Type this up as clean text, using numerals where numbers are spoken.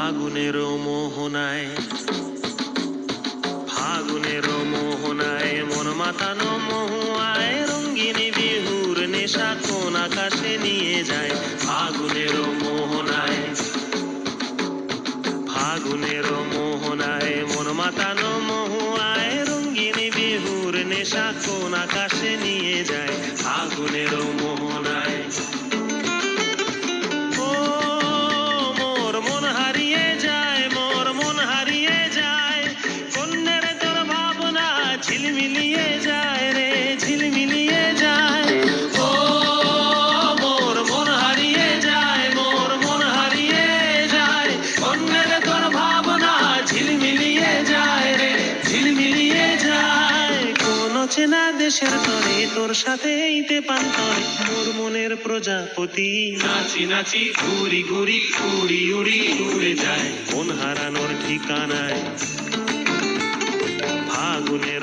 ফাগুনের মোহনায়, ফাগুনের মোহনায় মন মাতানো মহুয়ায় রঙিন বিহুর নেশা কোন আকাশে নিয়ে যায়। ফাগুনের মোহনায়, ফাগুনের মোহনায় মন মাতানো মহুয়ায় রঙিন বিহুর নেশা কোন আকাশে নিয়ে যায়। ফাগুনের মোহনায় ঝিলমিলিয়ে যায় রে, ঝিলমিলিয়ে যায়। ও মোর মন হারিয়ে যায়, মোর মন হারিয়ে যায়। অন্যের তোর ভাবনা ঝিলমিলিয়ে যায় রে, ঝিলমিলিয়ে যায়। কোন চেনা দেশের তরে তোর সাথে এইতে পান্তরে মোর মনের প্রজাপতি নাচি নাচি ঘুরি ঘুরি উড়ি উড়ি উড়ে যায় মন হারানোর ঠিকানায়। ফাগুনের